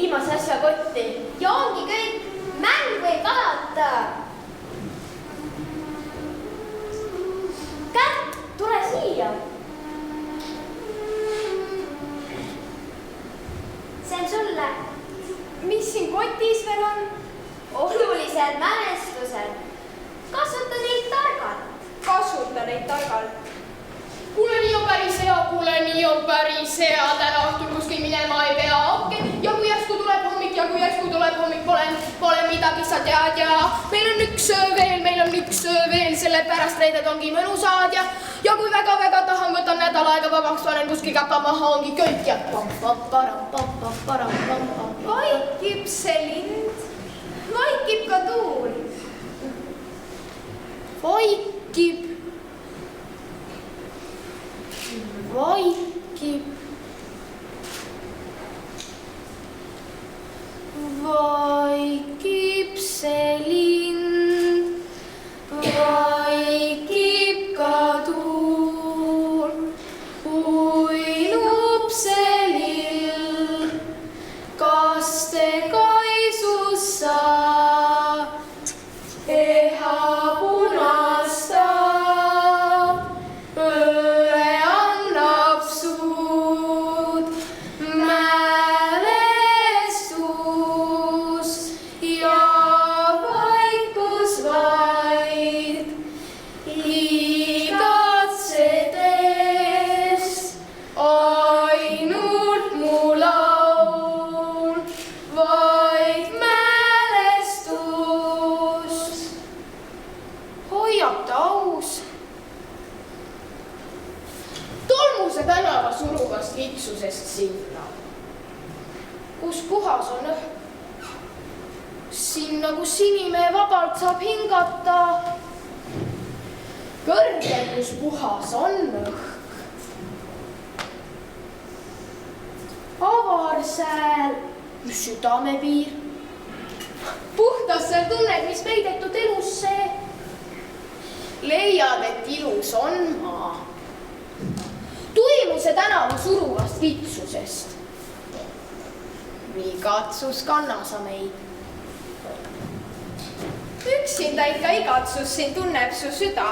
viimase asja kotti ja ongi kõik. Mäng võib alata. Kärt, tule siia. See on sulle. Mis siin kotis veel on? Olulised mälestused. Kasuta neid targalt. Kasuta neid targalt. Kuule, nii on päris hea, täna õhtul kuskil minema ei pea, okei. Ja kui järsku tuleb hommik, pole midagi, sa tead ja meil on üks veel, sellepärast reeded ongi mõnusad ja kui väga tahan, võtan nädal aega vabaks, panen kuskil käpa maha, ongi kõik ja vaikib see lind, vaikib ka tuul. Vaikib. Vaikib see lind, vaikib ka tuul, uinub see lill, kas te kaisus saab, eha punastab, õle annab suud, mälestus ja vaikus vaid, igatsedes ainult mu laul, vaid mälestus hoiab ta aus. Tolmuse tänava suruvast vitsusest sinna, kus puhas on õhk, sinna, kus inimene vabalt saab hingata, kõrgel, kus puhas on õhk. Avar sääl, mis südamepiir, puhtas seal tunned, mis peidetud elus see, leiad, et ilus on maa. Tuimuse tänavu suruvast vitsusest. Igatsus kanna sa meid. Üksinda ikka igatsus siin tunneb su süda.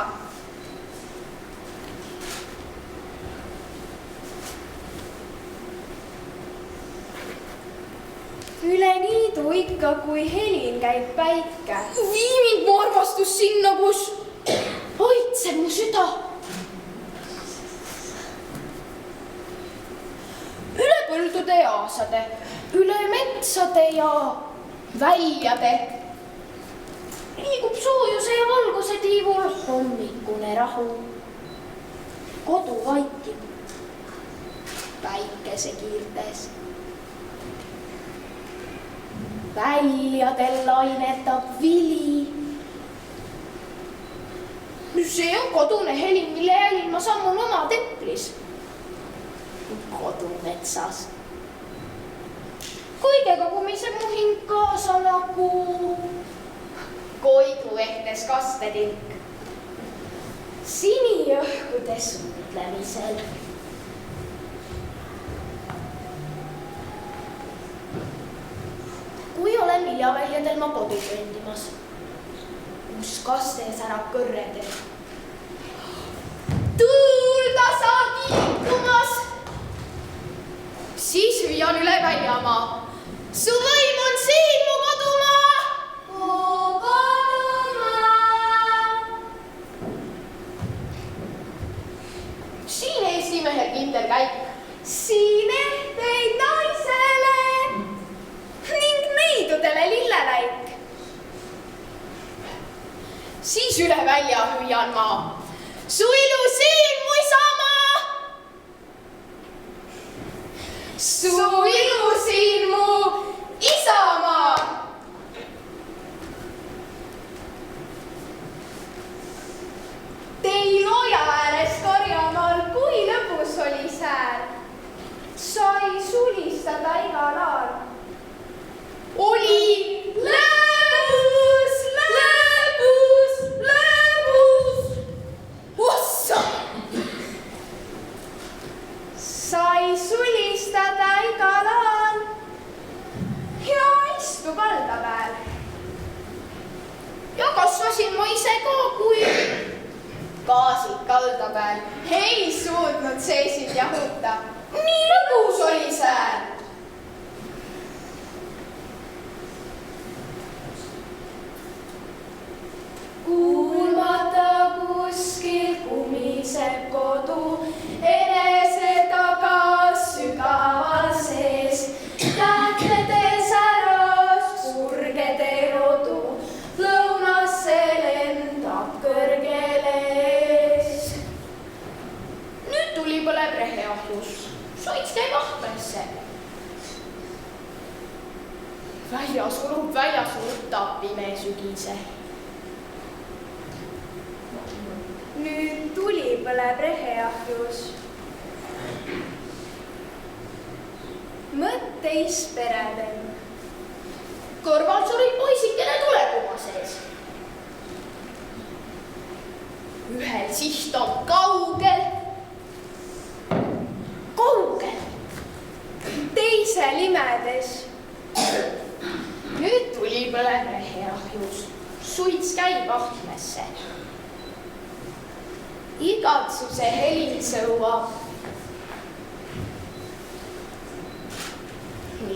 Üle niidu ikka, kui helin käib päike. Vii mind mu armastus sinna, kus hoitseb mu süda. Üle põldude ja aasade, üle metsade ja väljade liigub soojuse ja valguse tiivul hommikune rahu. Kodu vaikib päikese kiirtes. Väljadel lainetab vili. See on kodune helin, mille jälil ma sammun oma templis. Kodumetsas. Kõige kogumiseb mu hing kaasa nagu Koidu ehtes kastetink. Siniõhkude suudlemisel. Kui olen viljaväljadel ma kodu kõndimas, kus kaste särab kõrredel. Tuulda saab liikumas. Siis hüüan üle väljamaa. Su võim on siin, mu kodumaa. Mu kodumaa. Siin Eesti mehel kindel käik. Siin ehteid naisele ning neidudele lilleläik. Siis üle välja hüüan ma. Su ilu siin, mu isamaa. Su ilu siin, mu isamaa. Teil oja ääres Karjamaal, kui lõbus oli säär, sai sulistada igal aal. Oli lõbus, lõbus, lõbus. Ossa! Sai sulistada igal aal. ise ka, kui Gaasid kalda peal ei suutnud seisid jahuta. nii lõbus oli sääl. Kuulmata kuskil kumiseb kodu, enese taga sügaval sees. Tähtledes äras kurgede rodu, lõunasse lendab kõrgele ees. Nüüd tuli põleb reheahjus, soits käib ahmesse. Väljas urtab pime sügise. Nüüd tuli põleb reheahjus. Mõtteis peredel. Kõrval surib poisikene tulepuma sees. Ühel siht on kaugel. Teisel imedes. Nüüd tuli põleb reheahjus, suits käib ahmesse. Igatsuse helin sõuab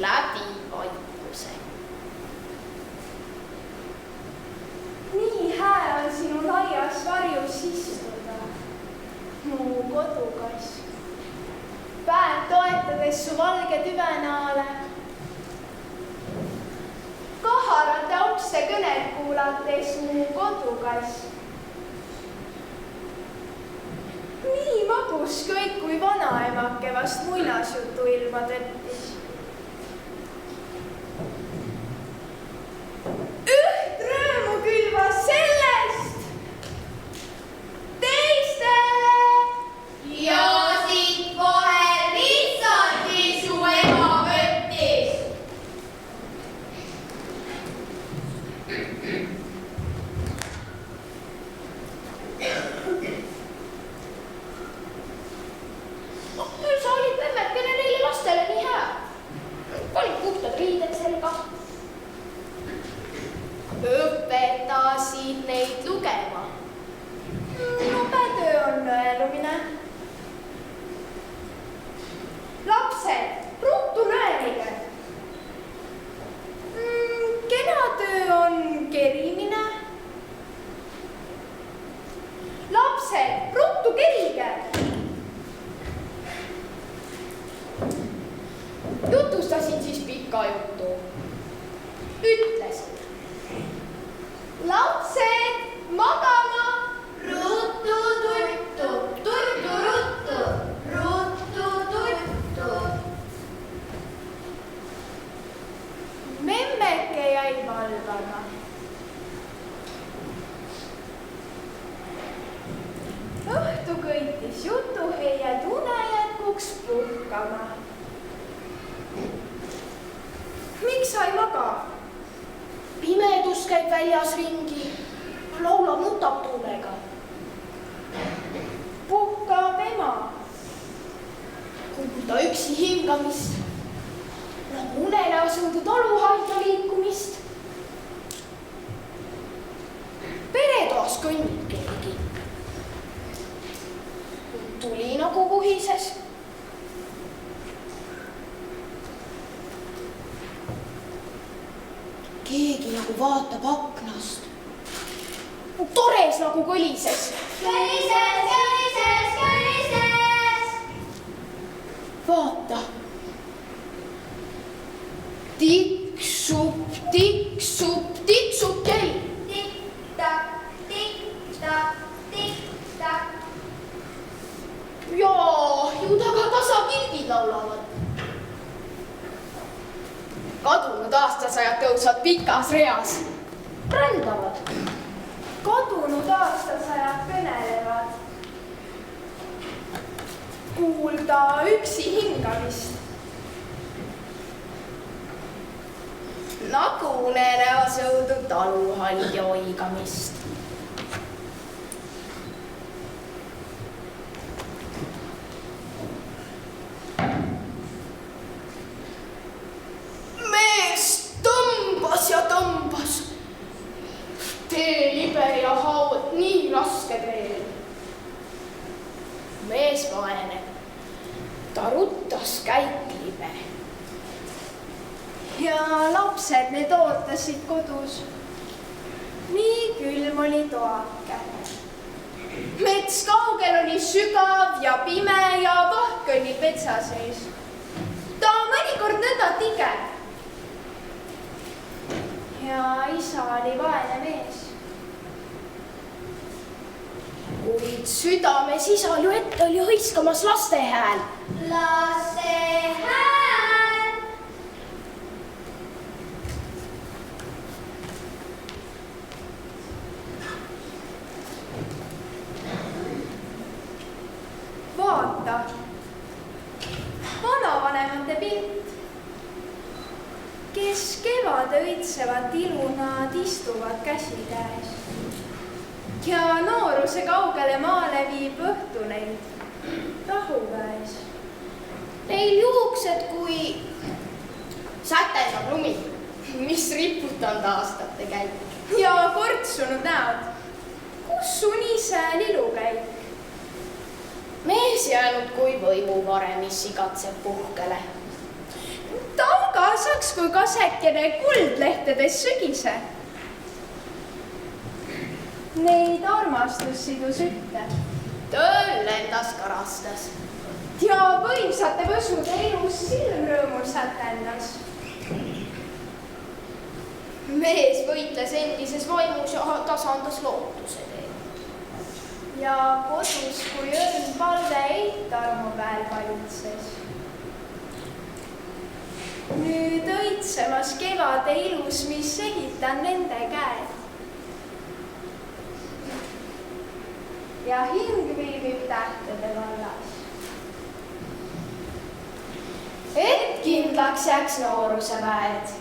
läbi vaikuse. Nii hää on sinu laias varjus istuda, mu kodukass. Päev toetades su valge tüvenaale. Kaharate okste kõnet kuulates mu kodukass. Nii magus kõik, kui vanaemake vast muinasjutu ilma tõttis. Üht rõõmu külvas sellest teistele. Ja siit vahel lihtsalt su ema võttis. Sa olid memmekene neile lastele nii hää. Panid puhtad riided selga. Õpetasid neid lugema. Nobetöö on nõelumine. Lapsed, ruttu nõelige. Kena töö on kerimine. Lapsed, ruttu kerige. Jutustasin siis pika jutu. Ütlesin. Lapsed, magama. Ruttu tuttu, tuttu ruttu, ruttu tuttu. Memmeke jäi valvama. Õhtu kõitis jutuheied une jätkuks puhkama. Miks sa ei maga? Pimedus käib väljas ringi, laulab, nutab tuulega. Puhkab ema. Kuulda üksi hingamist, nagu unele asunud taluhaigla liikumist. Peretoas kõnnib keegi. Tuli nagu vuhises. Keegi nagu vaatab aknast. Tores nagu kõlises. Kõlises, kõlises, kõlises. Vaata. Tiksub, tiksub, tiksub kell. Tikk-takk, tikk-takk, tikk-takk. Jaa, ju taga tasapildid laulavad. Kadunud aastasajad tõusvad pikas reas. Rändavad. Kadunud aastasajad kõnelevad. Kuulda üksi hingamist. Nagu unele asunud taluhalli oigamist. Mees tõmbas ja tõmbas. Tee libe ja haug. lasketeel. Mees vaeneb, ta ruttas käik libe. Ja lapsed need ootasid kodus. Nii külm oli toake. Mets kaugel oli sügav ja pime ja vahk oli petsa sees. Ta mõnikord nõnda tige. Ja isa oli vaene mees. Kuid südames isal ju ette oli hõiskamas laste hääl. Laste hääl. Vaata, vanavanemate pilt, kes kevade õitsevat ilu nad istuvad käsikäes. Ja nooruse kaugele maale viib õhtu neid rahuväes. Neil juuksed kui sätendab lumi, mis riputanud aastate käik. Ja kortsunud näod, kus unise lilukäik. Mees jäänud kui võimu varemis igatseb puhkele. Ta on kaasaks kui kasekene kuldlehtedes sügise. Neid armastus sidus ütte. Tööl lendas karastas. Ja võimsate võsude ilus silm rõõmul sätendas. Mees võitles endises vaimus ja tasandas lootuse teel. Ja kodus, kui õrn palve eitarmu peal valitses. Nüüd õitsemas kevade ilus, mis ehitan nende käed. Ja hing viibib tähtede vallas. Et kindlaks jääks nooruse väed.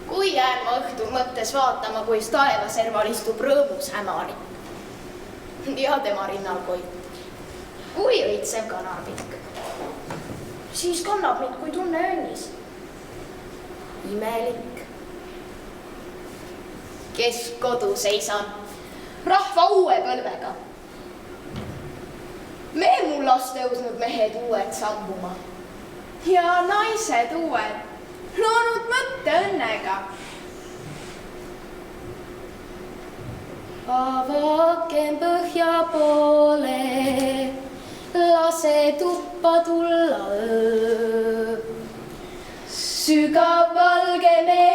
Kui jään ma õhtul mõttes vaatama, kuis taevaserval istub rõõmus hämari. Ja tema rinnal koit. Kui õitsev kanapikk. Siis kannab mind, kui tunne õnnis. Imelik. Kes kodu seisan, rahva uue põlvega. Me mullas tõusnud mehed uued sammuma. Ja naised uued, loonud mõtte õnnega. Avakem põhja poole, lase tuppa tulla öö. Sügav valge meel.